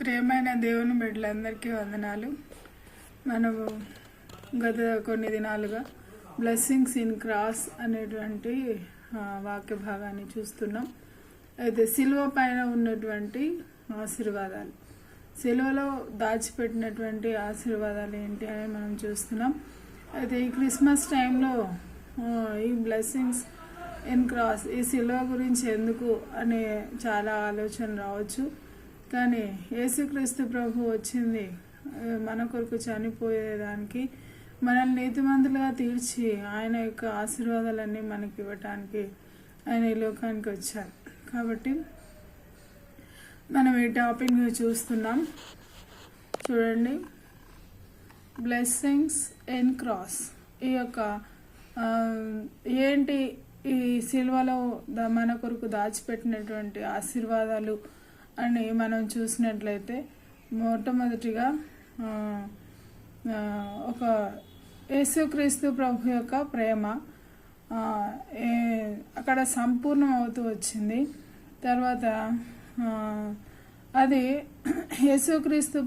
ప్రియమైన దేవుని బిడ్డలందరికీ వందనాలు. మనము గత కొన్ని దినాలుగా బ్లెస్సింగ్స్ ఇన్ క్రాస్ అనేటువంటి వాక్య భాగాన్ని చూస్తున్నాం. అయితే సిలువ పైన ఉన్నటువంటి ఆశీర్వాదాలు, సిలువలో దాచిపెట్టినటువంటి ఆశీర్వాదాలు ఏంటి అని మనం చూస్తున్నాం. అయితే ఈ క్రిస్మస్ టైంలో ఈ బ్లెస్సింగ్స్ ఇన్ క్రాస్, ఈ సిలువ గురించి ఎందుకు అనే చాలా ఆలోచన రావచ్చు. కానీ యేసుక్రీస్తు ప్రభు వచ్చింది మన కొరకు చనిపోయేదానికి, మనల్ని నీతిమంతులుగా తీర్చి ఆయన యొక్క ఆశీర్వాదాలన్నీ మనకి ఇవ్వటానికి ఆయన ఈ లోకానికి వచ్చారు. కాబట్టి మనం ఈ టాపిక్ చూస్తున్నాం. చూడండి, బ్లెస్సింగ్స్ ఇన్ క్రాస్. ఈ యొక్క ఏంటి, ఈ సిలువలో మన కొరకు దాచిపెట్టినటువంటి ఆశీర్వాదాలు అని మనం చూసినట్లయితే, మొట్టమొదటిగా ఒక యేసుక్రీస్తు ప్రభు యొక్క ప్రేమ అక్కడ సంపూర్ణం అవుతూ వచ్చింది. తర్వాత అది యేసుక్రీస్తు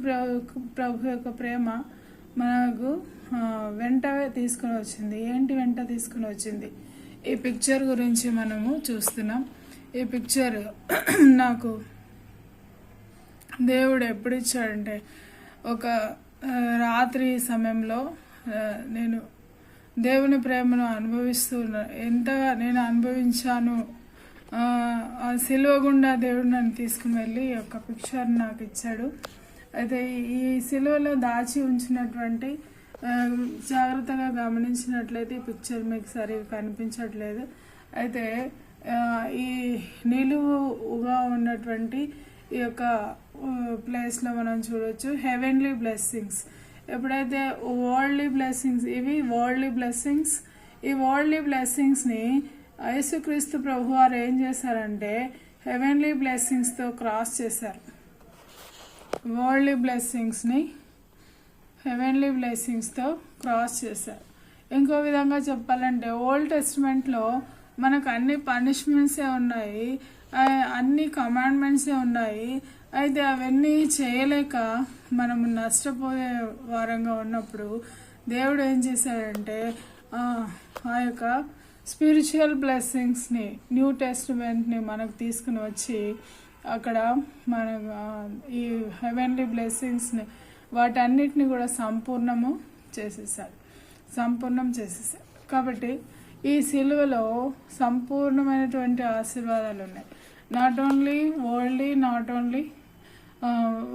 ప్రభు యొక్క ప్రేమ మనకు వెంట తీసుకుని వచ్చింది. ఏంటి వెంట తీసుకుని వచ్చింది? ఈ పిక్చర్ గురించి మనము చూస్తున్నాం. ఈ పిక్చర్ నాకు దేవుడు ఎప్పుడు ఇచ్చాడంటే, ఒక రాత్రి సమయంలో నేను దేవుని ప్రేమను ఎంతగా నేను అనుభవించాను. ఆ సిలువ గుండా దేవుడు నన్ను తీసుకుని వెళ్ళి ఒక పిక్చర్ నాకు ఇచ్చాడు. అయితే ఈ సిలువలో దాచి ఉంచినటువంటి, జాగ్రత్తగా గమనించినట్లయితే ఈ పిక్చర్ మీకు సరిగా కనిపించట్లేదు. అయితే ఈ నిలువుగా ఉన్నటువంటి ఈ యొక్క ప్లేస్లో మనం చూడవచ్చు హెవెన్లీ బ్లెస్సింగ్స్. ఎప్పుడైతే వరల్డ్లీ బ్లెస్సింగ్స్, ఇవి వరల్డ్లీ బ్లెస్సింగ్స్, ఈ వరల్డ్లీ బ్లెస్సింగ్స్ని యేసుక్రీస్తు ప్రభు వారు ఏం చేశారంటే హెవెన్లీ బ్లెస్సింగ్స్తో క్రాస్ చేశారు. వరల్డ్లీ బ్లెస్సింగ్స్ని హెవెన్లీ బ్లెస్సింగ్స్తో క్రాస్ చేశారు. ఇంకో విధంగా చెప్పాలంటే, ఓల్డ్ టెస్టిమెంట్లో మనకు అన్ని పనిష్మెంట్సే ఉన్నాయి, అన్ని కమాండ్మెంట్సే ఉన్నాయి. అయితే అవన్నీ చేయలేక మనము నష్టపోయే వారంగా ఉన్నప్పుడు దేవుడు ఏం చేశాడంటే ఆ యొక్క స్పిరిచువల్ బ్లెస్సింగ్స్ని, న్యూ టెస్టిమెంట్ని మనకు తీసుకుని వచ్చి అక్కడ మన ఈ హెవెన్లీ బ్లెస్సింగ్స్ని వాటన్నిటిని కూడా సంపూర్ణం చేసేసాడు. కాబట్టి ఈ సిలువలో సంపూర్ణమైనటువంటి ఆశీర్వాదాలు ఉన్నాయి. Not only worldly, not only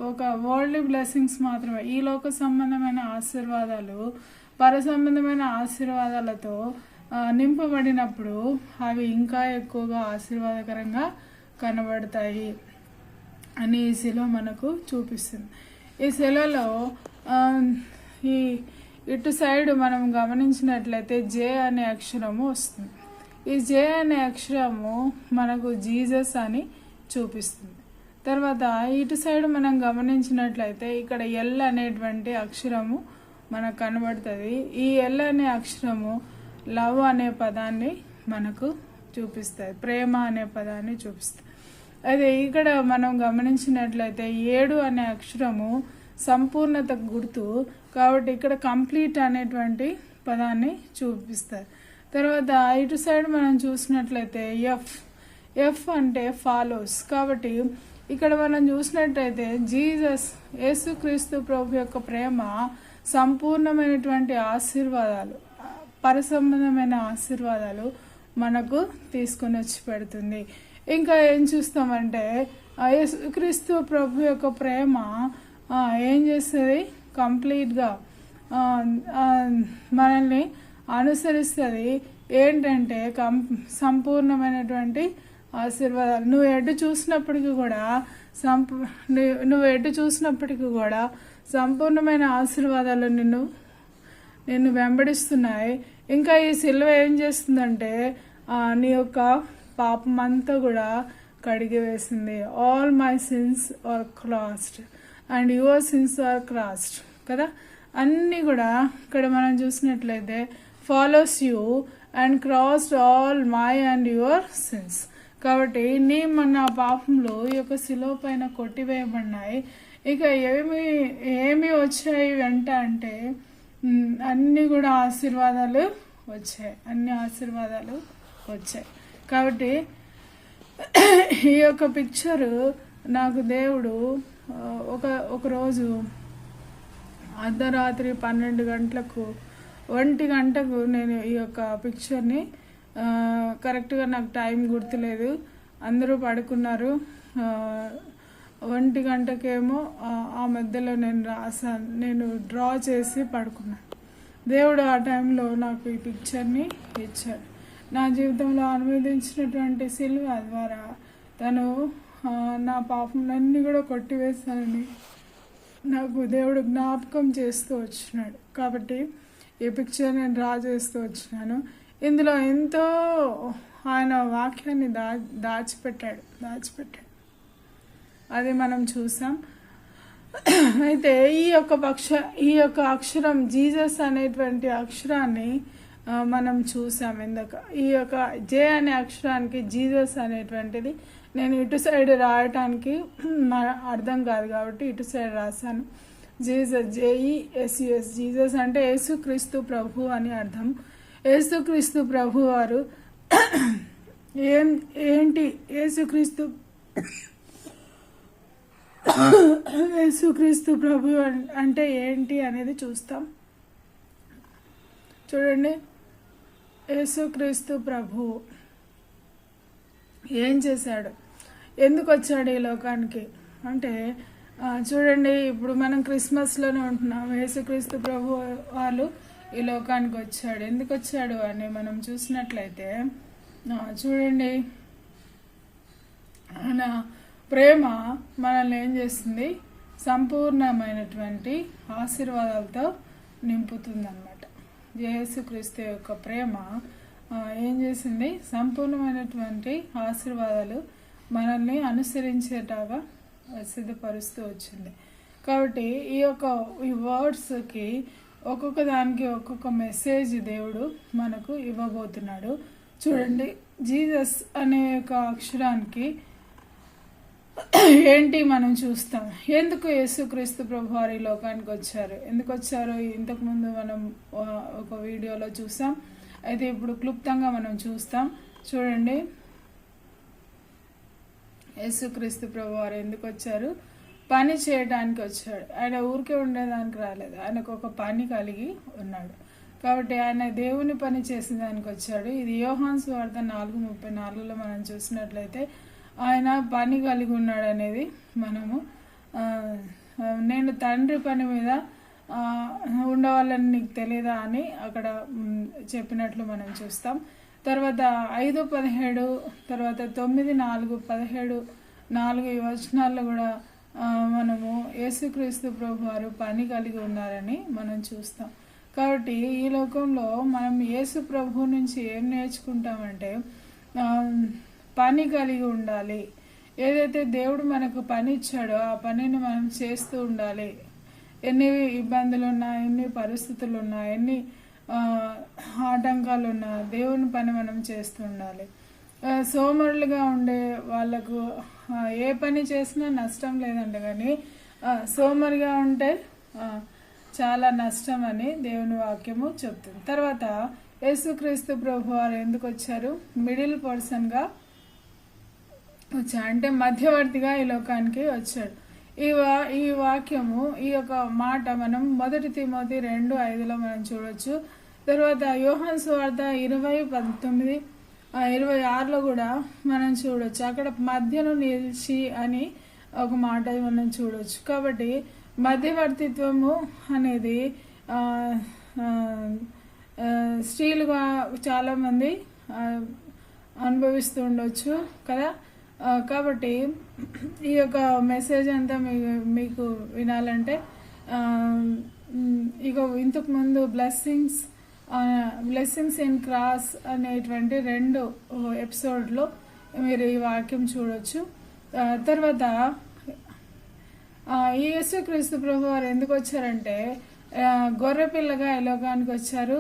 ఒక వరల్డ్లీ బ్లెస్సింగ్స్ మాత్రమే. ఈ లోక సంబంధమైన ఆశీర్వాదాలు పర సంబంధమైన ఆశీర్వాదాలతో నింపబడినప్పుడు అవి ఇంకా ఎక్కువగా ఆశీర్వాదకరంగా కనబడతాయి అని ఈ శిలువ మనకు చూపిస్తుంది. ఈ శిలువలో ఈ ఇటు సైడ్ మనం గమనించినట్లయితే జే అనే అక్షరము వస్తుంది. ఈ జే అనే అక్షరము మనకు జీసస్ అని చూపిస్తుంది. తర్వాత ఇటు సైడ్ మనం గమనించినట్లయితే ఇక్కడ ఎల్ అనేటువంటి అక్షరము మనకు కనబడుతుంది. ఈ ఎల్ అనే అక్షరము లవ్ అనే పదాన్ని మనకు చూపిస్తుంది, ప్రేమ అనే పదాన్ని చూపిస్తుంది. అదే ఇక్కడ మనం గమనించినట్లయితే 7 అనే అక్షరము సంపూర్ణత గుర్తు, కాబట్టి ఇక్కడ కంప్లీట్ అనేటువంటి పదాన్ని చూపిస్తారు. తర్వాత ఇటు సైడ్ మనం చూసినట్లయితే ఎఫ్ అంటే ఫాలోస్. కాబట్టి ఇక్కడ మనం చూసినట్లయితే జీసస్, యేసుక్రీస్తు ప్రభు యొక్క ప్రేమ సంపూర్ణమైనటువంటి ఆశీర్వాదాలు, పరసంబంధమైన ఆశీర్వాదాలు మనకు తీసుకొని వచ్చి పెడుతుంది. ఇంకా ఏం చూస్తామంటే యేసుక్రీస్తు ప్రభు యొక్క ప్రేమ ఏం చేస్తుంది, కంప్లీట్గా మనల్ని అనుసరిస్తుంది. ఏంటంటే సంపూర్ణమైనటువంటి ఆశీర్వాదాలు. నువ్వు ఎటు చూసినప్పటికీ కూడా సంపూర్ణమైన ఆశీర్వాదాలు నిన్ను వెంబడిస్తున్నాయి. ఇంకా ఈ సిలువ ఏం చేస్తుందంటే నీ యొక్క పాపమంతా కూడా కడిగి వేసింది. All my sins are crossed and your sins are crossed కదా. అన్నీ కూడా ఇక్కడ మనం చూసినట్లయితే follows you and crossed all my and your sins. కాబట్టి నీ మన పాపంలో ఈ యొక్క శిలువ పైన కొట్టివేయబడినాయి. ఇక ఏమి వచ్చాయి వెంట అంటే అన్నీ కూడా ఆశీర్వాదాలు వచ్చాయి, అన్ని ఆశీర్వాదాలు వచ్చాయి. కాబట్టి ఈ యొక్క పిక్చరు నాకు దేవుడు ఒకరోజు అర్ధరాత్రి 12 గంటలకు 1 గంటకు నేను ఈ యొక్క పిక్చర్ని కరెక్ట్గా నాకు టైం గుర్తులేదు, అందరూ పడుకున్నారు. 1 గంటకేమో ఆ మధ్యలో నేను డ్రా చేసి పడుకున్నాను. దేవుడు ఆ టైంలో నాకు ఈ పిక్చర్ని ఇచ్చాడు. నా జీవితంలో అనువదించినటువంటి సిలువ ద్వారా తను నా పాపంలన్నీ కూడా కొట్టివేస్తానని నాకు దేవుడు జ్ఞాపకం చేస్తూ వచ్చినాడు. కాబట్టి ఈ పిక్చర్ నేను డ్రా చేస్తూ వచ్చినాను. ఇందులో ఎంతో ఆయన వాక్యాన్ని దాచిపెట్టాడు. అది మనం చూసాం. అయితే ఈ యొక్క అక్షరం జీసస్ అనేటువంటి అక్షరాన్ని మనం చూసాం. ఇందాక ఈ యొక్క జే అనే అక్షరానికి జీసస్ అనేటువంటిది నేను ఇటు సైడ్ రాయటానికి అర్థం కాదు కాబట్టి ఇటు సైడ్ రాశాను. Jesus, JESUS. జీసస్ అంటే యేసుక్రీస్తు ప్రభు అని అర్థం. యేసుక్రీస్తు ప్రభు వారు ఏంటి యేసుక్రీస్తు ప్రభు అంటే ఏంటి అనేది చూస్తాం. చూడండి, యేసుక్రీస్తు ప్రభు ఏం చేశాడు, ఎందుకు వచ్చాడు ఈ లోకానికి అంటే చూడండి, ఇప్పుడు మనం క్రిస్మస్లోనే ఉంటున్నాం. యేసుక్రీస్తు ప్రభు వాళ్ళు ఈ లోకానికి వచ్చాడు. ఎందుకు వచ్చాడు అని మనం చూసినట్లయితే చూడండి, ఆయన ప్రేమ మనల్ని ఏం చేస్తుంది, సంపూర్ణమైనటువంటి ఆశీర్వాదాలతో నింపుతుందన్నమాట. యేసుక్రీస్తు యొక్క ప్రేమ ఏం చేసింది, సంపూర్ణమైనటువంటి ఆశీర్వాదాలు మనల్ని అనుసరించేలాగా సిద్ధపరుస్తూ వచ్చింది. కాబట్టి ఈ వర్డ్స్కి ఒక్కొక్క దానికి ఒక్కొక్క మెసేజ్ దేవుడు మనకు ఇవ్వబోతున్నాడు. చూడండి, జీసస్ అనే ఒక అక్షరానికి ఏంటి మనం చూస్తాం. ఎందుకు యేసుక్రీస్తు ప్రభు వారు ఈ లోకానికి వచ్చారు, ఎందుకు వచ్చారో ఇంతకుముందు మనం ఒక వీడియోలో చూసాం. అయితే ఇప్పుడు క్లుప్తంగా మనం చూస్తాం. చూడండి, యేసుక్రీస్తు ప్రభు వారు ఎందుకు వచ్చారు, పని చేయడానికి వచ్చాడు. ఆయన ఊరికే ఉండేదానికి రాలేదు, ఆయనకు ఒక పని కలిగి ఉన్నాడు. కాబట్టి ఆయన దేవుని పని చేసేదానికి వచ్చాడు. ఇది యోహాను సువార్త 4:34లో మనం చూసినట్లయితే ఆయన పని కలిగి ఉన్నాడు అనేది మనము నేను తండ్రి పని మీద ఉండవాలని నీకు తెలియదా అని అక్కడ చెప్పినట్లు మనం చూస్తాం. తర్వాత 5:17 తర్వాత 9:4-17 ఈ వచనాల్లో కూడా మనము యేసుక్రీస్తు ప్రభు వారు పని కలిగి ఉన్నారని మనం చూస్తాం. కాబట్టి ఈ లోకంలో మనం యేసు ప్రభు నుంచి ఏం నేర్చుకుంటామంటే పని కలిగి ఉండాలి. ఏదైతే దేవుడు మనకు పని ఇచ్చాడో ఆ పనిని మనం చేస్తూ ఉండాలి. ఎన్ని ఇబ్బందులు ఉన్నా, ఎన్ని పరిస్థితులు ఉన్నా, ఎన్ని ఆటంకాలు ఉన్నా దేవుని పని మనం చేస్తూ ఉండాలి. సోమరులుగా ఉండే వాళ్ళకు ఏ పని చేసినా నష్టం లేదండి, కానీ సోమరిగా ఉంటే చాలా నష్టం అని దేవుని వాక్యము చెప్తుంది. తర్వాత యేసుక్రీస్తు ప్రభు వారు ఎందుకు వచ్చారు, మిడిల్ పర్సన్గా వచ్చాడు, అంటే మధ్యవర్తిగా ఈ లోకానికి వచ్చాడు. ఈ వాక్యము, ఈ యొక్క మాట మనం 1 తిమోతి 2:5లో మనం చూడొచ్చు. తర్వాత యోహాను సువార్త 20:19-26లో కూడా మనం చూడొచ్చు. అక్కడ మధ్యను నిలిచి అని ఒక మాట మనం చూడొచ్చు. కాబట్టి మధ్యవర్తిత్వము అనేది స్త్రీలుగా చాలామంది అనుభవిస్తూ ఉండొచ్చు కదా. కాబట్టి ఈ యొక్క మెసేజ్ అంతా మీకు వినాలంటే ఇక ఇంతకుముందు బ్లెస్సింగ్స్ ఇన్ క్రాస్ అనేటువంటి 2 ఎపిసోడ్లో మీరు ఈ వాక్యం చూడొచ్చు. తర్వాత ఈ యేసుక్రీస్తు ప్రభు వారు ఎందుకు వచ్చారంటే గొర్రెపిల్లగా ఈ లోకానికి వచ్చారు,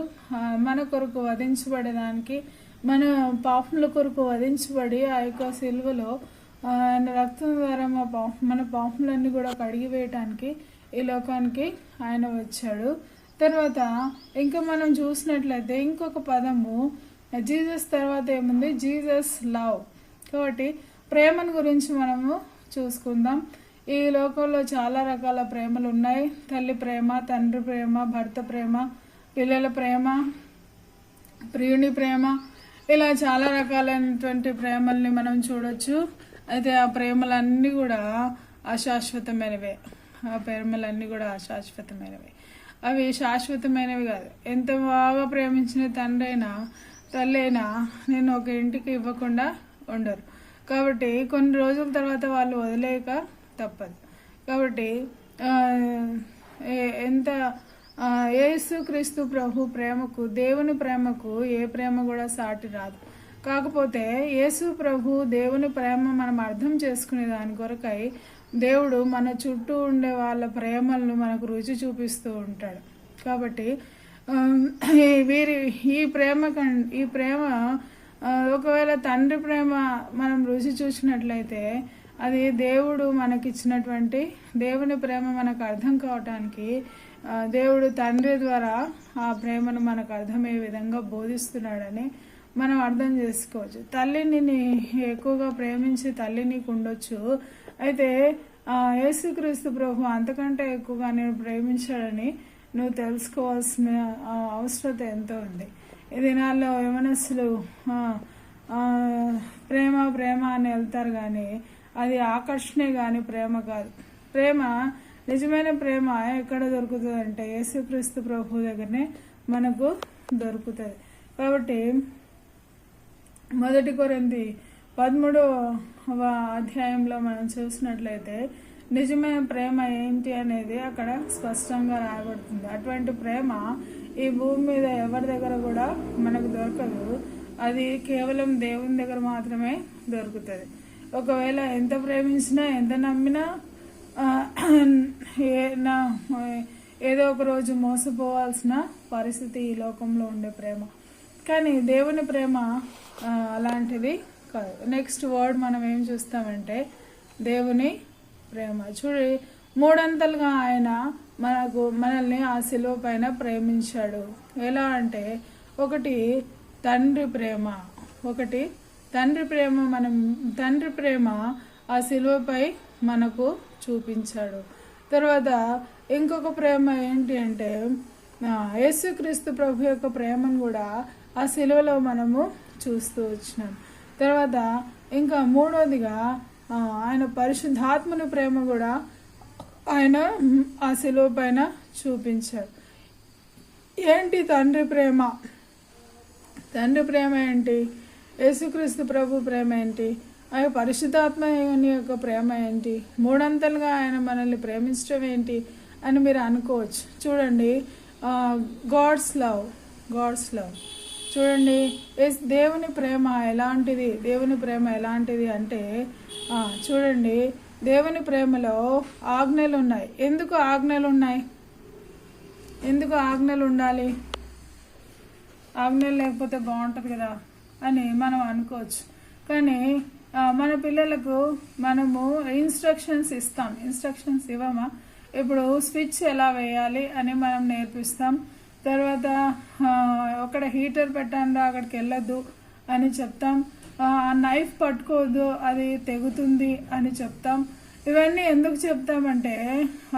మన కొరకు వధించబడేదానికి, మన పాపముల కొరకు వధించబడి ఆ యొక్క సిలువలో ఆయన రక్తం ద్వారా మన పాపములన్నీ కూడా కడిగివేయటానికి ఈ లోకానికి ఆయన వచ్చాడు. తర్వాత ఇంకా మనం చూసినట్లయితే ఇంకొక పదము జీసస్ తర్వాత ఏముంది, జీసస్ లవ్. కాబట్టి ప్రేమను గురించి మనము చూసుకుందాం. ఈ లోకంలో చాలా రకాల ప్రేమలు ఉన్నాయి. తల్లి ప్రేమ, తండ్రి ప్రేమ, భర్త ప్రేమ, పిల్లల ప్రేమ, ప్రియుని ప్రేమ, ఇలా చాలా రకాలైనటువంటి ప్రేమల్ని మనం చూడొచ్చు. అయితే ఆ ప్రేమలన్నీ కూడా అశాశ్వతమైనవే. ఆ ప్రేమలన్నీ కూడా అశాశ్వతమైనవి, అవి శాశ్వతమైనవి కాదు. ఎంత బాగా ప్రేమించిన తండ్రి అయినా తల్లి అయినా నేను ఒక ఇంటికి ఇవ్వకుండా ఉండరు. కాబట్టి కొన్ని రోజుల తర్వాత వాళ్ళు వదిలేయక తప్పదు. కాబట్టి ఎంత యేసుక్రీస్తు ప్రభు ప్రేమకు, దేవుని ప్రేమకు ఏ ప్రేమ కూడా సాటి రాదు. కాకపోతే యేసు ప్రభు దేవుని ప్రేమ మనం అర్థం చేసుకునే దాని కొరకై దేవుడు మన చుట్టూ ఉండే వాళ్ళ ప్రేమలను మనకు రుచి చూపిస్తూ ఉంటాడు. కాబట్టి ఈ ప్రేమ ఒకవేళ తండ్రి ప్రేమ మనం రుచి చూసినట్లయితే అది దేవుడు మనకిచ్చినటువంటి దేవుని ప్రేమ మనకు అర్థం కావటానికి దేవుడు తండ్రి ద్వారా ఆ ప్రేమను మనకు అర్థమయ్యే విధంగా బోధిస్తున్నాడని మనం అర్థం చేసుకోవచ్చు. తల్లిని ఎక్కువగా ప్రేమించే తల్లి నీకు ఉండొచ్చు. అయితే యేసుక్రీస్తు ప్రభు అంతకంటే ఎక్కువగా నేను ప్రేమించాడని నువ్వు తెలుసుకోవాల్సిన అవసరత ఎంతో ఉంది. ఈ దినాల్లో యవనస్తులు ప్రేమ ప్రేమ అని వెళ్తారు, కానీ అది ఆకర్షణే కానీ ప్రేమ కాదు. ప్రేమ, నిజమైన ప్రేమ ఎక్కడ దొరుకుతుంది అంటే యేసుక్రీస్తు ప్రభు దగ్గరనే మనకు దొరుకుతుంది. కాబట్టి 1 కొరింథీ 13వ అధ్యాయంలో మనం చూసినట్లయితే నిజమైన ప్రేమ ఏంటి అనేది అక్కడ స్పష్టంగా రాయబడుతుంది. అటువంటి ప్రేమ ఈ భూమి మీద ఎవరి దగ్గర కూడా మనకు దొరకదు. అది కేవలం దేవుని దగ్గర మాత్రమే దొరుకుతుంది. ఒకవేళ ఎంత ప్రేమించినా, ఎంత నమ్మినా ఏదో ఒక రోజు మోసపోవాల్సిన పరిస్థితి ఈ లోకంలో ఉండే ప్రేమ. కానీ దేవుని ప్రేమ అలాంటిది కాదు. నెక్స్ట్ వర్డ్ మనం ఏం చూస్తామంటే దేవుని ప్రేమ. చూడి, 3 అంతలుగా ఆయన మనల్ని ఆ శిలువ పైన ప్రేమించాడు. ఎలా అంటే ఒకటి తండ్రి ప్రేమ ఆ శిలువపై మనకు చూపించాడు. తర్వాత ఇంకొక ప్రేమ ఏంటి అంటే యేసుక్రీస్తు ప్రభు యొక్క ప్రేమను కూడా ఆ శిలువలో మనము చూస్తూ వచ్చినాం. తర్వాత ఇంకా 3వదిగా ఆయన పరిశుద్ధాత్మని ప్రేమ కూడా ఆయన ఆ శిలువ పైన చూపించాడు. ఏంటి తండ్రి ప్రేమ? తండ్రి ప్రేమ ఏంటి? యేసుక్రీస్తు ప్రభు ప్రేమ ఏంటి? ఆ పరిశుద్ధాత్మ యొక్క ప్రేమ ఏంటి? 3 అంతలుగా ఆయన మనల్ని ప్రేమించడం ఏంటి అని మీరు అనుకోవచ్చు. చూడండి, గాడ్స్ లవ్ చూడండి. దేవుని ప్రేమ ఎలాంటిది అంటే చూడండి, దేవుని ప్రేమలో ఆజ్ఞలు ఉన్నాయి. ఎందుకు ఆజ్ఞలు ఉండాలి? ఆజ్ఞలు లేకపోతే బాగుంటుంది కదా అని మనం అనుకోవచ్చు. కానీ మన పిల్లలకు మనము ఇన్స్ట్రక్షన్స్ ఇవ్వమా? ఇప్పుడు స్విచ్ ఎలా వేయాలి అని మనం నేర్పిస్తాం. తర్వాత అక్కడ హీటర్ పెట్టండి, అక్కడికి వెళ్ళొద్దు అని చెప్తాం. నైఫ్ పట్టుకోవద్దు, అది తెగుతుంది అని చెప్తాం. ఇవన్నీ ఎందుకు చెప్తామంటే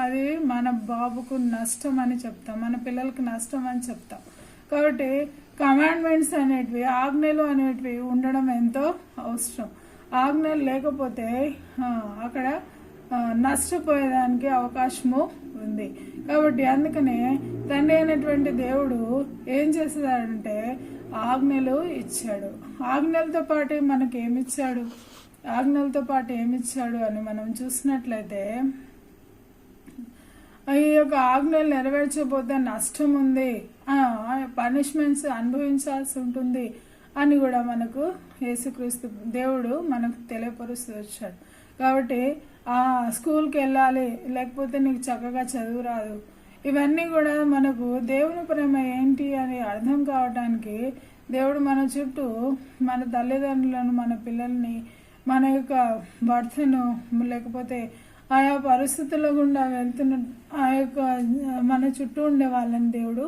అది మన బాబుకు నష్టం అని చెప్తాం, మన పిల్లలకు నష్టం అని చెప్తాం. కాబట్టి కమాండ్మెంట్స్ అనేటివి, ఆజ్ఞలు అనేటివి ఉండడం ఎంతో అవసరం. ఆజ్ఞలు లేకపోతే అక్కడ నష్టపోయేదానికి అవకాశము ఉంది. కాబట్టి అందుకనే తండ్రి అయినటువంటి దేవుడు ఏం చేసేదాడంటే ఆజ్ఞలు ఇచ్చాడు. ఆజ్ఞలతో పాటు ఏమిచ్చాడు అని మనం చూసినట్లయితే ఈ యొక్క ఆజ్ఞలు నెరవేర్చకపోతే నష్టం ఉంది, పనిష్మెంట్స్ అనుభవించాల్సి ఉంటుంది అని కూడా మనకు యేసుక్రీస్తు దేవుడు మనకు తెలియపరుస్తూ వచ్చాడు. కాబట్టి స్కూల్కి వెళ్ళాలి, లేకపోతే నీకు చక్కగా చదువు రాదు, ఇవన్నీ కూడా మనకు దేవుని ప్రేమ ఏంటి అని అర్థం కావటానికి దేవుడు మన చుట్టూ మన తల్లిదండ్రులను, మన పిల్లల్ని, మన యొక్క భర్తను, లేకపోతే ఆయా పరిస్థితుల గుండా వెళ్తున్న ఆ యొక్క మన చుట్టూ ఉండే వాళ్ళని దేవుడు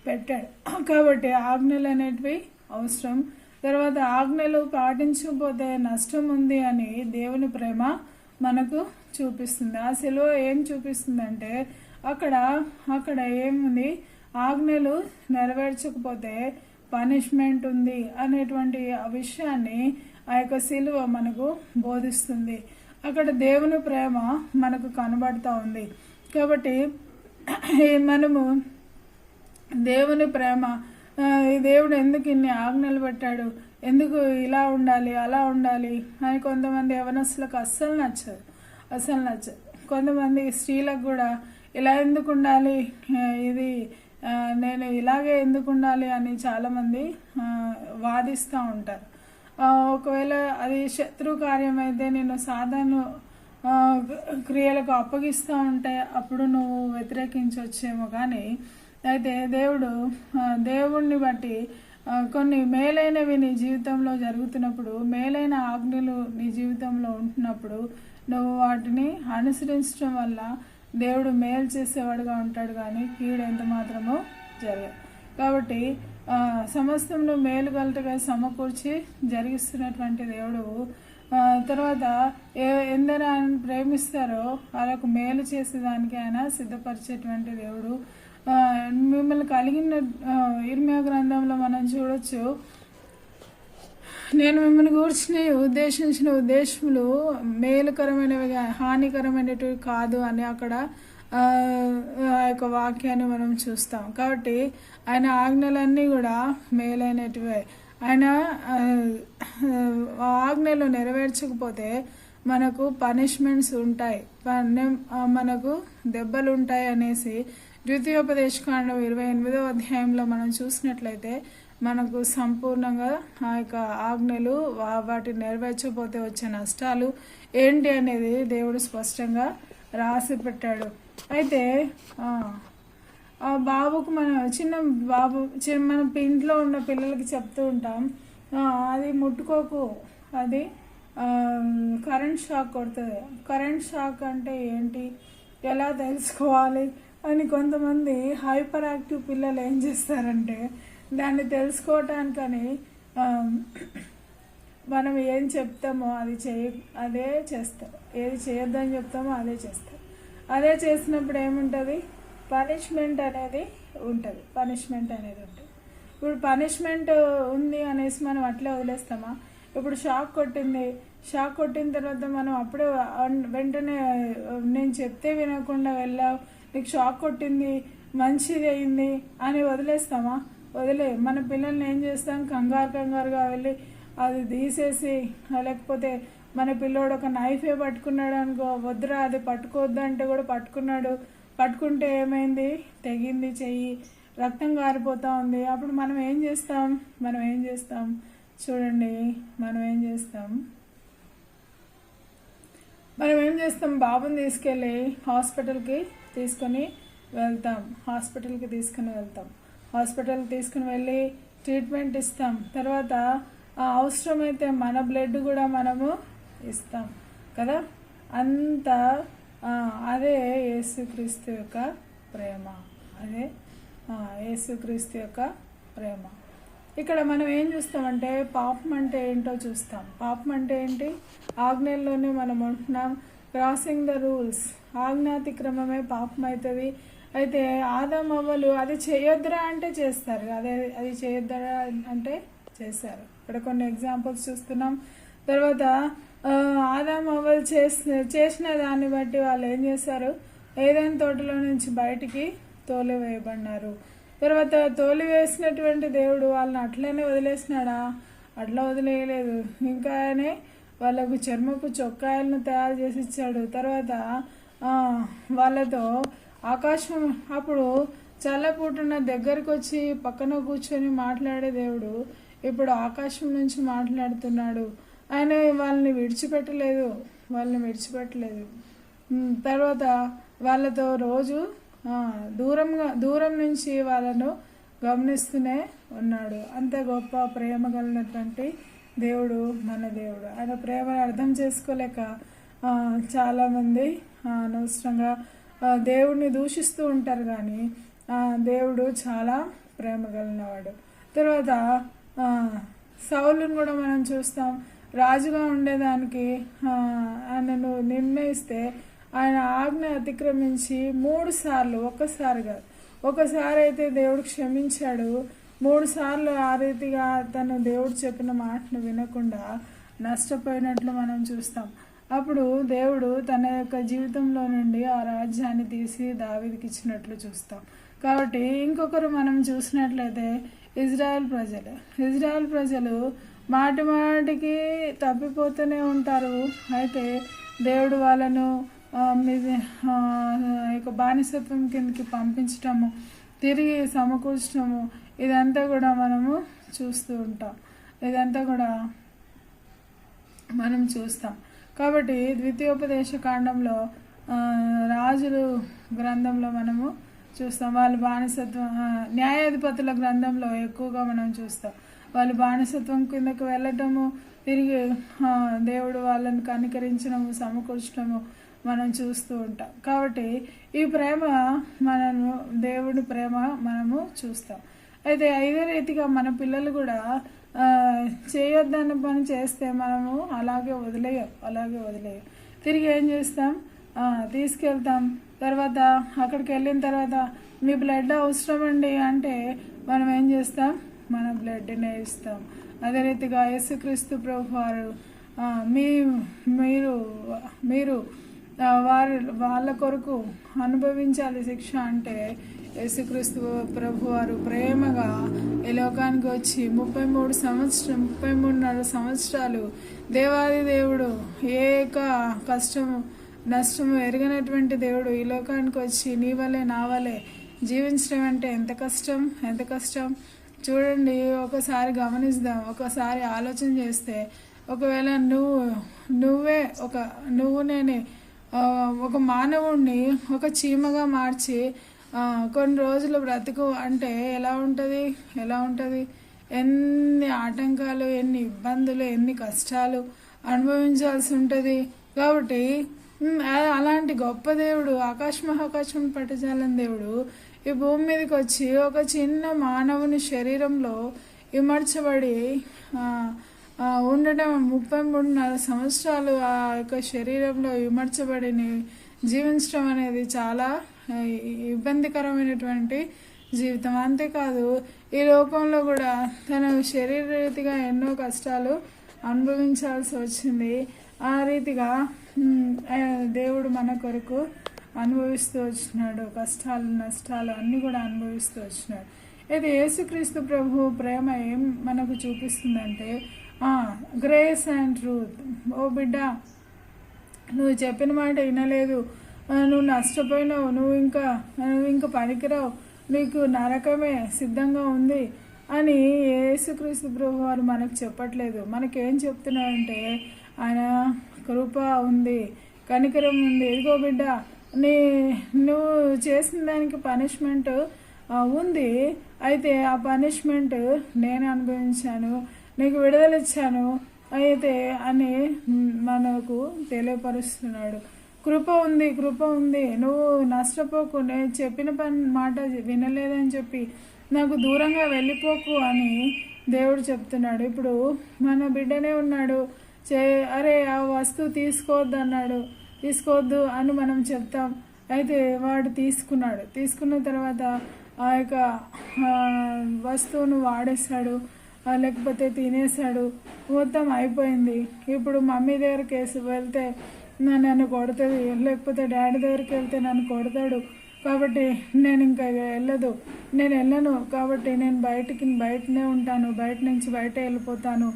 పెట్టాడు. కాబట్టి ఆజ్ఞలు అనేటివి అవసరం. తర్వాత ఆజ్ఞలు పాటించకపోతే నష్టం ఉంది అని దేవుని ప్రేమ మనకు చూపిస్తుంది. ఆ సిలువ ఏం చూపిస్తుందంటే అక్కడ ఏముంది, ఆజ్ఞలు నెరవేర్చకపోతే పనిష్మెంట్ ఉంది అనేటువంటి ఆ విషయాన్ని ఆ యొక్క సిలువ మనకు బోధిస్తుంది. అక్కడ దేవుని ప్రేమ మనకు కనబడుతూ ఉంది. కాబట్టి మనము దేవుని ప్రేమ, ఈ దేవుడు ఎందుకు ఇన్ని ఆజ్ఞలు పెట్టాడు, ఎందుకు ఇలా ఉండాలి అలా ఉండాలి అని కొంతమంది యవనస్తులకు అస్సలు నచ్చదు. కొంతమంది స్త్రీలకు కూడా ఇలా ఎందుకు ఉండాలి, ఇది నేను ఇలాగే ఎందుకు ఉండాలి అని చాలామంది వాదిస్తూ ఉంటారు. ఒకవేళ అది శత్రు కార్యం అయితే నేను సాధారణ క్రియలకు అప్పగిస్తూ ఉంటే అప్పుడు నువ్వు వ్యతిరేకించవచ్చేమో. కానీ అయితే దేవుణ్ణి బట్టి కొన్ని మేలైనవి నీ జీవితంలో జరుగుతున్నప్పుడు, మేలైన ఆజ్ఞలు నీ జీవితంలో ఉంటున్నప్పుడు నువ్వు వాటిని అనుసరించడం వల్ల దేవుడు మేలు చేసేవాడుగా ఉంటాడు, కానీ కీడు ఎంత మాత్రమో జరగదు. కాబట్టి సమస్తంలో మేలు కలటగా సమకూర్చి జరిగిస్తున్నటువంటి దేవుడు, తర్వాత ఎందరో ఆయన ప్రేమిస్తారో వాళ్ళకు మేలు చేసేదానికి ఆయన సిద్ధపరిచేటువంటి దేవుడు. మిమ్మల్ని కలిగిన ఇర్మియా గ్రంథంలో మనం చూడొచ్చు, నేను మిమ్మల్ని కూర్చుని ఉద్దేశించిన ఉద్దేశములు మేలుకరమైనవి హానికరమైనవి కాదు అని అక్కడ ఆ యొక్క వాక్యాన్ని మనం చూస్తాం. కాబట్టి ఆయన ఆజ్ఞలన్నీ కూడా మేలైనటివే. ఆయన ఆజ్ఞలు నెరవేర్చకపోతే మనకు పనిష్మెంట్స్ ఉంటాయి, మనకు దెబ్బలు ఉంటాయి అనేసి ద్వితీయోపదేశకాండం 28వ అధ్యాయంలో మనం చూసినట్లయితే మనకు సంపూర్ణంగా ఆ యొక్క ఆజ్ఞలు వాటిని నెరవేర్చకపోతే వచ్చే నష్టాలు ఏంటి అనేది దేవుడు స్పష్టంగా రాసి పెట్టాడు. అయితే ఆ బాబుకు మన ఇంట్లో ఉన్న పిల్లలకి చెప్తూ ఉంటాం, అది ముట్టుకోకు, అది కరెంట్ షాక్ కొడుతుంది. కరెంట్ షాక్ అంటే ఏంటి, ఎలా తెలుసుకోవాలి అని కొంతమంది హైపర్ యాక్టివ్ పిల్లలు ఏం చేస్తారంటే దాన్ని తెలుసుకోవటానికని మనం ఏం చెప్తామో అదే చేస్తారు, ఏది చేయొద్దని చెప్తామో అదే చేస్తారు. అదే చేసినప్పుడు ఏముంటుంది, పనిష్మెంట్ అనేది ఉంటుంది. ఇప్పుడు పనిష్మెంట్ ఉంది అనేసి మనం అట్లే వదిలేస్తామా? ఇప్పుడు షాక్ కొట్టిన తర్వాత మనం అప్పుడే వెంటనే నేను చెప్తే వినకుండా వెళ్ళావు, నీకు షాక్ కొట్టింది, మంచిది అయింది అని వదిలేస్తామా? మన పిల్లల్ని ఏం చేస్తాం, కంగారుగా వెళ్ళి అది తీసేసి, లేకపోతే మన పిల్లోడు ఒక నైఫే పట్టుకున్నాడు అనుకో, వద్దురా అది పట్టుకోవద్దు అంటే కూడా పట్టుకుంటే ఏమైంది, తెగింది చెయ్యి, రక్తం కారిపోతూ ఉంది. అప్పుడు మనం ఏం చేస్తాం చూడండి, మనం ఏం చేస్తాం, బాబుని తీసుకెళ్ళి హాస్పిటల్కి తీసుకొని వెళ్తాం. హాస్పిటల్కి తీసుకుని వెళ్ళి ట్రీట్మెంట్ ఇస్తాం. తర్వాత అవసరమైతే మన బ్లడ్ కూడా మనము ఇస్తాం కదా. అంతా అదే యేసుక్రీస్తు యొక్క ప్రేమ. ఇక్కడ మనం ఏం చూస్తామంటే పాపం అంటే ఏంటో చూస్తాం. పాపం అంటే ఏంటి, ఆజ్ఞల్లోనే మనం ఉంటున్నాం, క్రాసింగ్ ద రూల్స్, ఆజ్ఞాతిక్రమమే పాపం అవుతుంది. అయితే ఆదాము అవ్వలు అది చేయొద్దురా అంటే చేస్తారు, అది చేయొద్దురా అంటే చేస్తారు. ఇక్కడ కొన్ని ఎగ్జాంపుల్స్ చూస్తున్నాం. తర్వాత ఆదాము అవ్వలు చేసిన దాన్ని బట్టి వాళ్ళు ఏం చేశారు, ఏదైనా తోటలో నుంచి బయటికి తోలివేయబడినారు. తర్వాత తోలివేసినటువంటి దేవుడు వాళ్ళని అట్లనే వదిలేసినాడా? అట్లా వదిలేయలేదు. ఇంకా వాళ్ళకు చర్మపు చొక్కాయలను తయారు చేసి ఇచ్చాడు. తర్వాత వాళ్ళతో ఆకాశం, అప్పుడు చల్లపూటున దగ్గరకు వచ్చి పక్కన కూర్చొని మాట్లాడే దేవుడు ఇప్పుడు ఆకాశం నుంచి మాట్లాడుతున్నాడు. ఆయన వాళ్ళని విడిచిపెట్టలేదు. తర్వాత వాళ్ళతో రోజు దూరం నుంచి వాళ్ళను గమనిస్తూనే ఉన్నాడు. అంత గొప్ప ప్రేమ కలిగినటువంటి దేవుడు మన దేవుడు. ఆయన ప్రేమను అర్థం చేసుకోలేక చాలామంది అనవసరంగా దేవుడిని దూషిస్తూ ఉంటారు. కానీ దేవుడు చాలా ప్రేమ కలిగినవాడు. తర్వాత సౌలును కూడా మనం చూస్తాం. రాజుగా ఉండేదానికి ఆయనను నిర్ణయిస్తే ఆయన ఆజ్ఞ అతిక్రమించి 3 సార్లు, ఒకసారి అయితే దేవుడు క్షమించాడు. 3 సార్లు ఆ రీతిగా తను దేవుడు చెప్పిన మాటను వినకుండా నష్టపోయినట్లు మనం చూస్తాం. అప్పుడు దేవుడు తన యొక్క జీవితంలో నుండి ఆ రాజ్యాన్ని తీసి దావీదుకి ఇచ్చినట్లు చూస్తాం. కాబట్టి ఇంకొకరు మనం చూసినట్లయితే ఇజ్రాయెల్ ప్రజలు మాటి మాటికి తప్పిపోతూనే ఉంటారు. అయితే దేవుడు వాళ్ళను యొక్క బానిసత్వం కిందకి పంపించటము, తిరిగి సమకూర్చడము, ఇదంతా కూడా మనము చూస్తూ ఉంటాం. ఇదంతా కూడా మనం చూస్తాం. కాబట్టి ద్వితీయోపదేశ కాండంలో రాజులు గ్రంథంలో మనము చూస్తాం. వాళ్ళు బానిసత్వం, న్యాయాధిపతుల గ్రంథంలో ఎక్కువగా మనం చూస్తాం. వాళ్ళు బానిసత్వం కిందకు వెళ్ళటము, తిరిగి దేవుడు వాళ్ళని కనికరించడము, సమకూర్చడము మనం చూస్తూ ఉంటాం. కాబట్టి ఈ ప్రేమ మనము, దేవుడి ప్రేమ మనము చూస్తాం. అయితే ఇదే రీతిగా మన పిల్లలు కూడా చేయొద్దన్న పని చేస్తే మనము అలాగే వదిలేయం. తిరిగి ఏం చేస్తాం, తీసుకెళ్తాం. తర్వాత అక్కడికి వెళ్ళిన తర్వాత మీ బ్లడ్ అవసరం అండి అంటే మనం ఏం చేస్తాం, మన బ్లడ్నే ఇస్తాం. అదే రీతిగా యేసుక్రీస్తు ప్రభు వారు మీరు వాళ్ళ కొరకు అనుభవించాలి శిక్ష అంటే యేసుక్రీస్తు ప్రభు వారు ప్రేమగా ఈ లోకానికి వచ్చి 33.5 సంవత్సరాలు దేవాది దేవుడు కష్టము నష్టము ఎరగనటువంటి దేవుడు ఈ లోకానికి వచ్చి నీ వలే నా వలే జీవించడం అంటే ఎంత కష్టం చూడండి. ఒకసారి గమనిద్దాం, ఒకసారి ఆలోచన చేస్తే, ఒకవేళ నేనే ఒక మానవుణ్ణి ఒక చీమగా మార్చి కొన్ని రోజులు బ్రతుకు అంటే ఎలా ఉంటుంది? ఎన్ని ఆటంకాలు, ఎన్ని ఇబ్బందులు, ఎన్ని కష్టాలు అనుభవించాల్సి ఉంటుంది. కాబట్టి అలాంటి గొప్ప దేవుడు, ఆకాశం పట్టజాలని దేవుడు ఈ భూమి మీదకి వచ్చి ఒక చిన్న మానవుని శరీరంలో ఇమర్చబడి ఉండటం 33.5 సంవత్సరాలు ఆ యొక్క శరీరంలో ఇమర్చబడి జీవించడం అనేది చాలా ఇబ్బందికరమైనటువంటి జీవితం. అంతేకాదు ఈ లోకంలో కూడా తన శరీర రీతిగా ఎన్నో కష్టాలు అనుభవించాల్సి వచ్చింది. ఆ రీతిగా దేవుడు మన కొరకు అనుభవిస్తూ వచ్చినాడు. కష్టాలు, నష్టాలు అన్నీ కూడా అనుభవిస్తూ వచ్చినాడు. అయితే యేసుక్రీస్తు ప్రభు ప్రేమ ఏం మనకు చూపిస్తుందంటే గ్రేస్ అండ్ ట్రూత్. ఓ బిడ్డ, నువ్వు చెప్పిన మాట వినలేదు, నువ్వు నష్టపోయినావు, నువ్వు ఇంకా పనికిరావు, నీకు నరకమే సిద్ధంగా ఉంది అని యేసుక్రీస్తు ప్రభు వారు మనకు చెప్పట్లేదు. మనకేం చెప్తున్నాడంటే ఆయన కృప ఉంది, కనికరం ఉంది. ఇదిగో బిడ్డ, నువ్వు చేసిన దానికి పనిష్మెంట్ ఉంది, అయితే ఆ పనిష్మెంట్ నేను అనుభవించాను, నీకు విడుదల ఇచ్చాను అయితే అని మనకు తెలియపరుస్తున్నాడు. కృప ఉంది, నువ్వు నష్టపోకు, నేను చెప్పిన మాట వినలేదని చెప్పి నాకు దూరంగా వెళ్ళిపోకు అని దేవుడు చెప్తున్నాడు. ఇప్పుడు మన బిడ్డనే ఉన్నాడు, అరే ఆ వస్తువు తీసుకోవద్దు అని మనం చెప్తాం. అయితే వాడు తీసుకున్న తర్వాత ఆ యొక్క వస్తువును వాడేశాడు, లేకపోతే తినేశాడు, మొత్తం అయిపోయింది. ఇప్పుడు మమ్మీ దగ్గరికి వెళ్తే నన్ను కొడుతుంది, లేకపోతే డాడీ దగ్గరికి వెళ్తే నన్ను కొడతాడు, కాబట్టి నేను ఇంకా వెళ్ళను, కాబట్టి నేను బయటనే ఉంటాను, బయట నుంచి వెళ్ళిపోతాను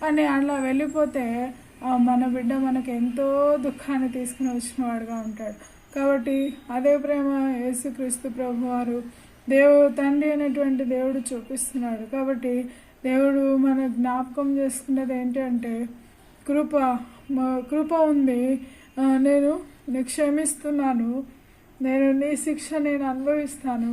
అని అలా వెళ్ళిపోతే మన బిడ్డ మనకు ఎంతో దుఃఖాన్ని తీసుకుని వచ్చిన వాడుగా ఉంటాడు. కాబట్టి అదే ప్రేమ యేసుక్రీస్తు ప్రభు వారు తండ్రి అనేటువంటి దేవుడు చూపిస్తున్నాడు. కాబట్టి దేవుడు మన జ్ఞాపకం చేసుకున్నది ఏంటంటే కృప ఉంది, నేను క్షమిస్తున్నాను, నీ శిక్ష నేను అనుభవిస్తాను,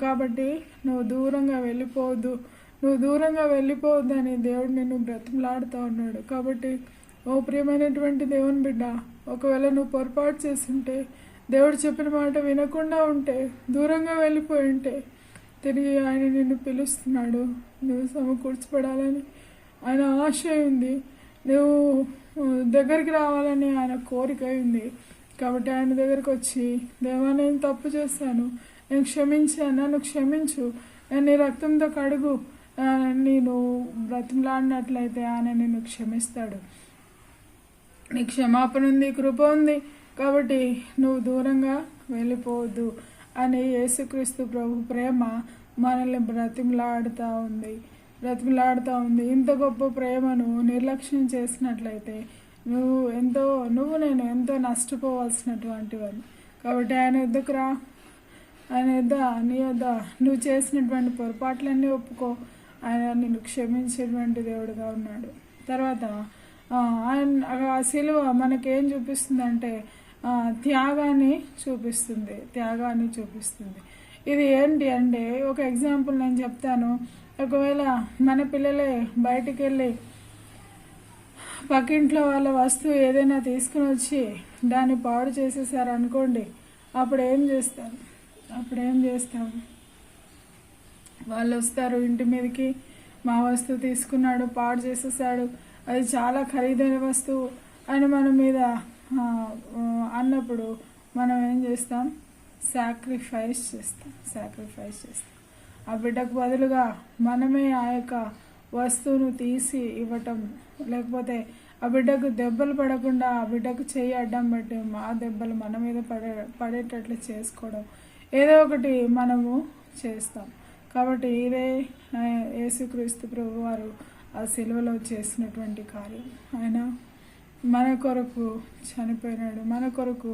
కాబట్టి నువ్వు దూరంగా వెళ్ళిపోవద్దు, నువ్వు దూరంగా వెళ్ళిపోవద్దని దేవుడు నిన్ను బ్రతిమలాడుతూ ఉన్నాడు. కాబట్టి ఓ ప్రియమైనటువంటి దేవుని బిడ్డ, ఒకవేళ నువ్వు పొరపాటు చేస్తుంటే, దేవుడు చెప్పిన మాట వినకుండా ఉంటే, దూరంగా వెళ్ళిపోయి ఉంటే, తిరిగి ఆయన నిన్ను పిలుస్తున్నాడు. నువ్వు సమకూర్చబడాలని ఆయన ఆశ ఉంది, నువ్వు దగ్గరికి రావాలని ఆయన కోరిక ఉంది. కాబట్టి ఆయన దగ్గరికి వచ్చి, దేవా నేను తప్పు చేశాను, నేను క్షమించాను, నన్ను క్షమించు, నేను నీ రక్తంతో కడుగు, నేను బ్రతిమలాడినట్లయితే ఆయన నిన్ను క్షమిస్తాడు. నీ క్షమాపణ ఉంది, కృప ఉంది. కాబట్టి నువ్వు దూరంగా వెళ్ళిపోవద్దు అని యేసుక్రీస్తు ప్రభు ప్రేమ మనల్ని బ్రతిమలాడుతూ ఉంది. ఇంత గొప్ప ప్రేమను నిర్లక్ష్యం చేసినట్లయితే నేను ఎంతో నష్టపోవాల్సినటువంటి వాడిని. కాబట్టి ఆయన వద్దకు రా, నీ వద్ద నువ్వు చేసినటువంటి పొరపాట్లన్నీ ఒప్పుకో. ఆయన నిన్ను క్షమించేటువంటి దేవుడుగా ఉన్నాడు. తర్వాత ఆయన ఆ సిలువ మనకేం చూపిస్తుందంటే త్యాగాన్ని చూపిస్తుంది. ఇది ఏంటి అంటే, ఒక ఎగ్జాంపుల్ నేను చెప్తాను. ఒకవేళ మన పిల్లలే బయటికి వెళ్ళి పక్కింట్లో వాళ్ళ వస్తువు ఏదైనా తీసుకుని వచ్చి దాన్ని పాడు చేసేసారు అనుకోండి, అప్పుడు ఏం చేస్తాం? వాళ్ళు వస్తారు ఇంటి మీదకి, మా వస్తువు తీసుకున్నాడు, పాడు చేసేసాడు, అది చాలా ఖరీదైన వస్తువు అని మన మీద అన్నప్పుడు మనం ఏం చేస్తాం? సాక్రిఫైస్ చేస్తాం. ఆ బిడ్డకు బదులుగా మనమే ఆ యొక్క వస్తువును తీసి ఇవ్వటం, లేకపోతే ఆ బిడ్డకు దెబ్బలు పడకుండా ఆ బిడ్డకు చేయి అడ్డం పెట్టి ఆ దెబ్బలు మన మీద పడేటట్లు చేసుకోవడం, ఏదో ఒకటి మనము చేస్తాం. కాబట్టి ఇదే యేసుక్రీస్తు ప్రభు వారు ఆ సిలువలో చేసినటువంటి కార్యం. ఆయన మన కొరకు చనిపోయినాడు, మన కొరకు.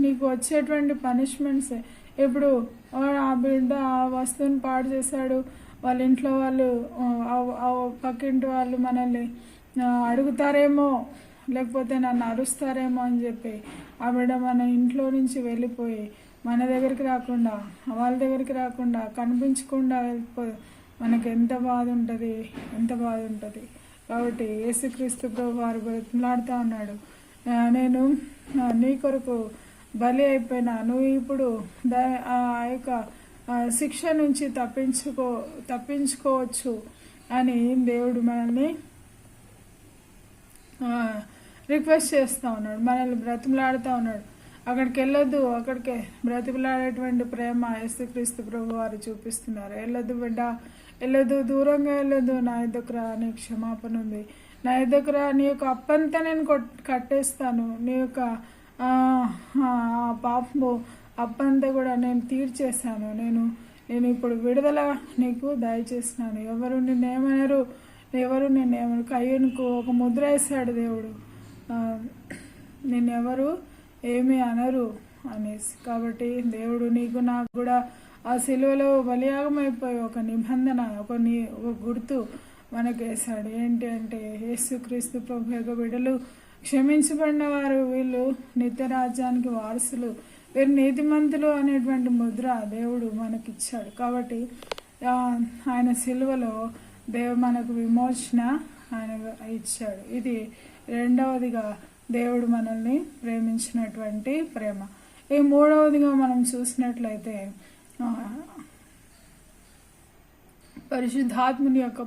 నీకు వచ్చేటువంటి పనిష్మెంట్స్, ఇప్పుడు ఆ బిడ్డ ఆ వస్తువుని పాడు చేశాడు, వాళ్ళ ఇంట్లో వాళ్ళు పక్కింటి వాళ్ళు మనల్ని అడుగుతారేమో, లేకపోతే నన్ను అరుస్తారేమో అని చెప్పి ఆ బిడ్డ మన ఇంట్లో నుంచి వెళ్ళిపోయి మన దగ్గరికి రాకుండా, వాళ్ళ దగ్గరికి రాకుండా, కనిపించకుండా మనకు ఎంత బాధ ఉంటుంది. కాబట్టి యేసుక్రీస్తు ప్రభు వారు బ్రతిమలాడుతూ ఉన్నాడు, నేను నీ కొరకు బలి అయిపోయినా, నువ్వు ఇప్పుడు ఆ యొక్క శిక్ష నుంచి తప్పించుకోవచ్చు అని దేవుడు మనల్ని రిక్వెస్ట్ చేస్తూ ఉన్నాడు, మనల్ని బ్రతిమలాడుతూ ఉన్నాడు. అక్కడికి వెళ్ళొద్దు, అక్కడికి బ్రతిమలాడేటువంటి ప్రేమ యేసుక్రీస్తు ప్రభు వారు చూపిస్తున్నారు. వెళ్ళొద్దు బిడ్డ, వెళ్ళొద్దు, దూరంగా వెళ్ళొద్దు, నా ఎదుకు రా, నీ క్షమాపణ ఉంది, నా ఎదుకు రా, నీ యొక్క అప్పంతా నేను కట్టేస్తాను, నీ యొక్క పాపము అప్పంతా కూడా నేను తీర్చేశాను, నేను ఇప్పుడు విడుదల నీకు దయచేసినాను, ఎవరు నిన్నేమనరు, కయ్యనుకు ఒక ముద్ర వేశాడు దేవుడు, నిన్నెవరు ఏమీ అనరు అనేసి. కాబట్టి దేవుడు నీకు నాకు కూడా ఆ సిలువలో బలియాగం అయిపోయి ఒక నిబంధన, ఒక గుర్తు మనకు వేశాడు. ఏంటి అంటే, యేసుక్రీస్తు ప్రభు యొక్క బిడ్డలు, క్షమించబడిన వారు, వీళ్ళు నిత్య రాజ్యానికి వారసులు, వీరు నీతిమంతులు అనేటువంటి ముద్ర దేవుడు మనకిచ్చాడు. కాబట్టి ఆయన సిలువలో మనకు విమోచన ఆయన ఇచ్చాడు. ఇది రెండవదిగా దేవుడు మనల్ని ప్రేమించినటువంటి ప్రేమ. ఈ మూడవదిగా మనం చూసినట్లయితే పరిశుద్ధాత్ముని యొక్క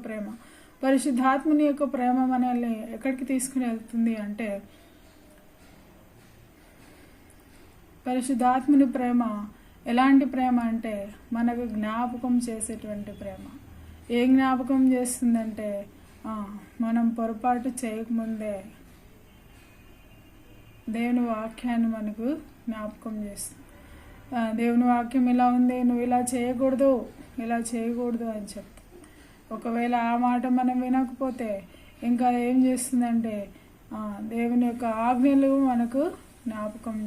ప్రేమ మనల్ని ఎక్కడికి తీసుకుని వెళ్తుంది అంటే, పరిశుద్ధాత్ముని ప్రేమ ఎలాంటి ప్రేమ అంటే, మనకు జ్ఞాపకం చేసేటువంటి ప్రేమ. ఏ జ్ఞాపకం చేస్తుందంటే, మనం పొరపాటు చేయకముందే దేవుని వాక్యాన్ని మనకు జ్ఞాపకం చేస్తుంది. దేవుని వాక్యం ఇలా ఉంది, నువ్వు ఇలా చేయకూడదు అని చెప్తా. ఒకవేళ ఆ మాట మనం వినకపోతే ఇంకా ఏం చేస్తుందంటే, దేవుని యొక్క ఆజ్ఞలు మనకు జ్ఞాపకం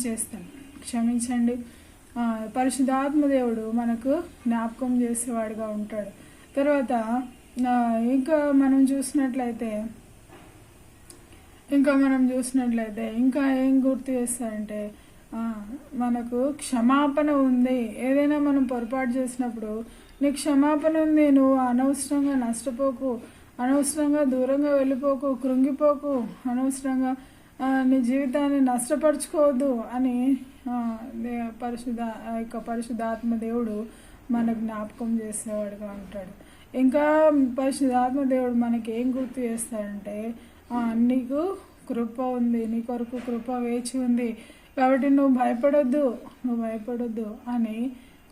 చేస్తాం. క్షమించండి, పరిశుద్ధాత్మ దేవుడు మనకు జ్ఞాపకం చేసేవాడుగా ఉంటాడు. తర్వాత ఇంకా మనం చూసినట్లయితే ఇంకా ఏం గుర్తు చేస్తారంటే, మనకు క్షమాపణ ఉంది. ఏదైనా మనం పొరపాటు చేసినప్పుడు నీకు క్షమాపణ ఉంది, నువ్వు అనవసరంగా నష్టపోకు, అనవసరంగా దూరంగా వెళ్ళిపోకు, కృంగిపోకు, అనవసరంగా నీ జీవితాన్ని నష్టపరుచుకోవద్దు అని పరిశుద్ధాత్మ దేవుడు మనకు జ్ఞాపకం చేసేవాడుగా ఉంటాడు. ఇంకా పరిశుద్ధాత్మ దేవుడు మనకి ఏం గుర్తు చేస్తాడంటే, నీకు కృప ఉంది, నీ కొరకు కృప వేచి ఉంది, కాబట్టి నువ్వు భయపడొద్దు అని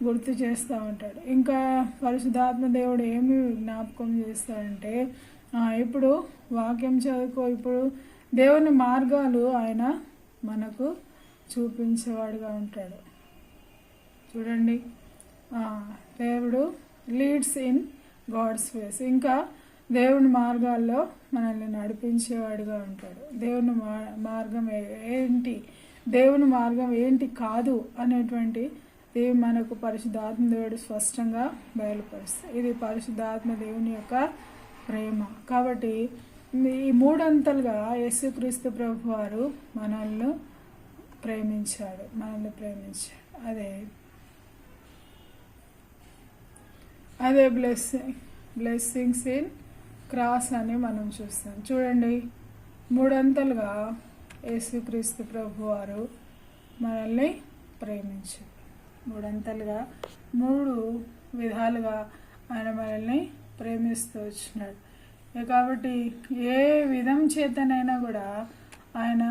గుర్తు చేస్తూ ఉంటాడు. ఇంకా పరిశుద్ధాత్మ దేవుడు ఏమి జ్ఞాపకం చేస్తాడంటే, ఇప్పుడు వాక్యం చదువుకో, ఇప్పుడు దేవుని మార్గాలు ఆయన మనకు చూపించేవాడుగా ఉంటాడు. చూడండి, దేవుడు లీడ్స్ ఇన్ గాడ్స్ వేస్. ఇంకా దేవుని మార్గాల్లో మనల్ని నడిపించేవాడుగా ఉంటాడు. దేవుని మార్గం ఏంటి, దేవుని మార్గం ఏంటి కాదు అనేటువంటి మనకు పరిశుద్ధాత్మ దేవుడు స్పష్టంగా బయలుపరుస్తాడు. ఇది పరిశుద్ధాత్మ దేవుని యొక్క ప్రేమ. కాబట్టి ఈ మూడంతలుగా యేసుక్రీస్తు ప్రభు వారు మనల్ని ప్రేమించాడు. అదే బ్లెస్సింగ్స్ ఇన్ క్రాస్ అని మనం చూస్తాం. చూడండి, మూడంతలుగా యేసుక్రీస్తు ప్రభు వారు మనల్ని ప్రేమించాడు. మూడంతలుగా, మూడు విధాలుగా ఆయన మనల్ని ప్రేమిస్తూ వచ్చినాడు. కాబట్టి ఏ విధం చేతనైనా కూడా ఆయన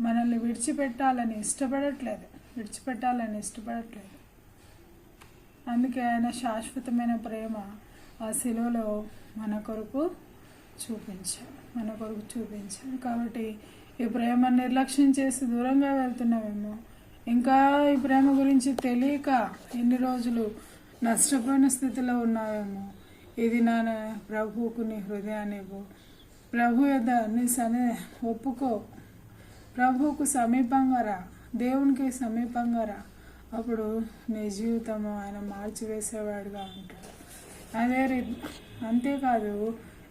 మనల్ని విడిచిపెట్టాలని ఇష్టపడట్లేదు. అందుకే ఆయన శాశ్వతమైన ప్రేమ ఆ శిలువలో మన కొరకు చూపించాడు. కాబట్టి ఈ ప్రేమ నిర్లక్ష్యం చేసి దూరంగా వెళ్తున్నామేమో, ఇంకా ఈ ప్రేమ గురించి తెలియక ఎన్ని రోజులు నష్టపోయిన స్థితిలో ఉన్నావేమో, ఇది నా ప్రభువుకు నీ హృదయాన్ని ఇవ్వు, ప్రభు యొద్ద నీ ఒప్పుకో, ప్రభువుకు సమీపంగా రా, దేవునికి సమీపంగా రా. అప్పుడు నీ జీవితము ఆయన మార్చివేసేవాడుగా ఉంటాడు. అంతేకాదు,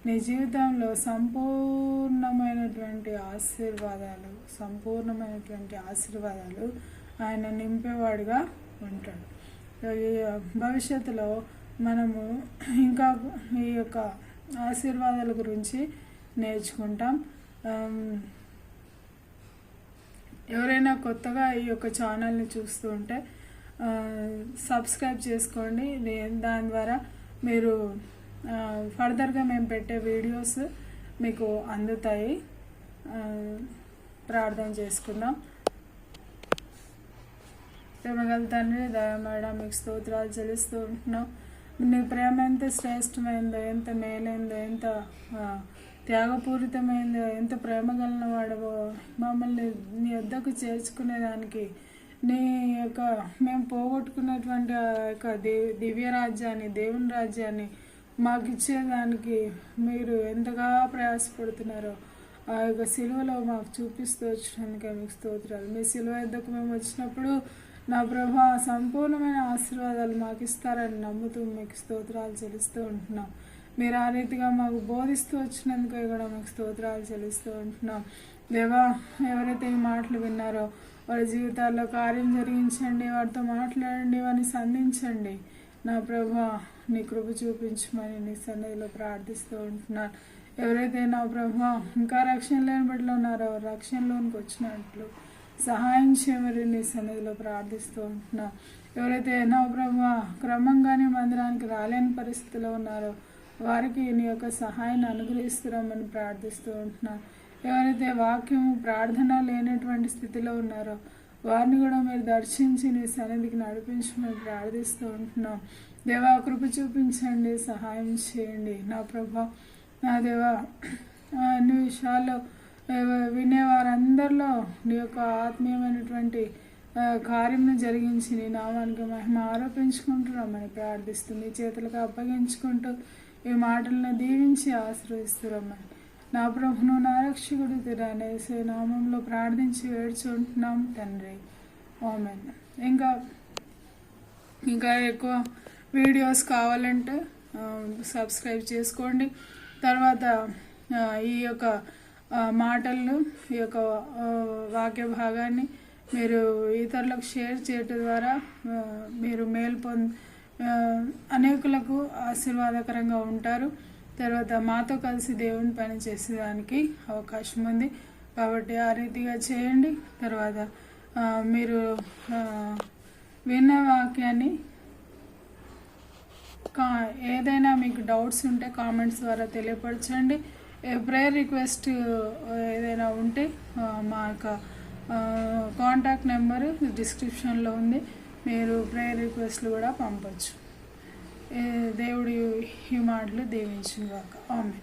నీ జీవితంలో సంపూర్ణమైనటువంటి ఆశీర్వాదాలు ఆయన నింపేవాడుగా ఉంటాడు. భవిష్యత్తులో మనము ఇంకా ఈ యొక్క ఆశీర్వాదాల గురించి నేర్చుకుంటాం. ఎవరైనా కొత్తగా ఈ యొక్క ఛానల్ని చూస్తూ ఉంటే సబ్స్క్రైబ్ చేసుకోండి. దాని ద్వారా మీరు ఫర్దర్గా మేము పెట్టే వీడియోస్ మీకు అందుతాయి. ప్రార్థన చేసుకుందాం. ప్రేమగల తండ్రి, దయమేడ మీకు స్తోత్రాలు చెల్లిస్తూ ఉంటున్నాం. నీ ప్రేమ ఎంత శ్రేష్టమైందో, ఎంత మేలైందో, ఎంత త్యాగపూరితమైందో, ఎంత ప్రేమగలన వాడవో, మమ్మల్ని నీ వద్దకు చేర్చుకునేదానికి, నీ యొక్క మేము పోగొట్టుకున్నటువంటి ఆ యొక్క దివ్య రాజ్యాన్ని, దేవుని రాజ్యాన్ని మాకు ఇచ్చేదానికి మీరు ఎంతగా ప్రయాసపడుతున్నారో ఆ యొక్క సిలువలో మాకు చూపిస్తూ వచ్చినందుకే మీకు స్తోత్రాలు. మీ సిలువ వద్దకు మేము వచ్చినప్పుడు నా ప్రభా సంపూర్ణమైన ఆశీర్వాదాలు మాకు ఇస్తారని నమ్ముతూ మీకు స్తోత్రాలు చెల్లిస్తూ ఉంటున్నాం. మీరు ఆ రీతిగా మాకు బోధిస్తూ వచ్చినందుకే కూడా మీకు స్తోత్రాలు చెల్లిస్తూ ఉంటున్నాం. దేవా, ఎవరైతే ఈ మాటలు విన్నారో వారి జీవితాల్లో కార్యం జరిగించండి, వారితో మాట్లాడండి, వారిని సంధించండి. నా ప్రభా నీ కృప చూపించమని నీ సన్నిధిలో ప్రార్థిస్తూ ఉంటున్నాను. ఎవరైతే నా ప్రభా ఇంకా రక్షణ లేని బిడ్డలు ఉన్నారో రక్షణలోనికి వచ్చినట్లు సహాయం చేయమని నీ సన్నిధిలో ప్రార్థిస్తూ ఉంటున్నాను. ఎవరైతే నా ప్రభా క్రమంగానే మందిరానికి రాలేని పరిస్థితిలో ఉన్నారో వారికి నీ యొక్క సహాయాన్ని అనుగ్రహిస్తున్నామని ప్రార్థిస్తూ ఉంటున్నాను. ఎవరైతే వాక్యము ప్రార్థన లేనటువంటి స్థితిలో ఉన్నారో వారిని కూడా మీరు దర్శించి నీ సన్నిధికి నడిపించమని ప్రార్థిస్తూ ఉంటున్నాం. దేవా, కృప చూపించండి, సహాయం చేయండి. నా ప్రభా, నా దేవా, అన్ని విషయాల్లో వినేవారందరిలో నీ యొక్క ఆత్మీయమైనటువంటి కార్యంను జరిగించి నీ నామానికి మహిమ ఆరోపించుకుంటున్నామని ప్రార్థిస్తుంది. చేతులకు అప్పగించుకుంటూ ఈ మాటలను దీవించి ఆశీర్వదిస్తున్నామని నా ప్రభును నా రక్షకుడు తిరానేసే నామంలో ప్రార్థించి వేడుచుంటున్నాం తండ్రి. ఆమేన్. ఇంకా ఎక్కువ వీడియోస్ కావాలంటే సబ్స్క్రైబ్ చేసుకోండి. తర్వాత ఈ యొక్క మాటలను, ఈ యొక్క వాక్య భాగాన్ని మీరు ఇతరులకు షేర్ చేయటం ద్వారా మీరు అనేకులకు ఆశీర్వాదకరంగా ఉంటారు. తర్వాత మాతో కలిసి దేవుని పని చేసేదానికి అవకాశం ఉంది కాబట్టి ఆ రీతిగా చేయండి. తర్వాత మీరు విన్న వాక్యాన్ని ఏదైనా మీకు డౌట్స్ ఉంటే కామెంట్స్ ద్వారా తెలియపరచండి. ప్రేయర్ రిక్వెస్ట్ ఏదైనా ఉంటే మా యొక్క కాంటాక్ట్ నెంబరు డిస్క్రిప్షన్లో ఉంది. మీరు ప్రేయర్ రిక్వెస్ట్లు కూడా పంపచ్చు. దేవుడు ఈ మాటలు దీవించును గాక. ఆమేన్.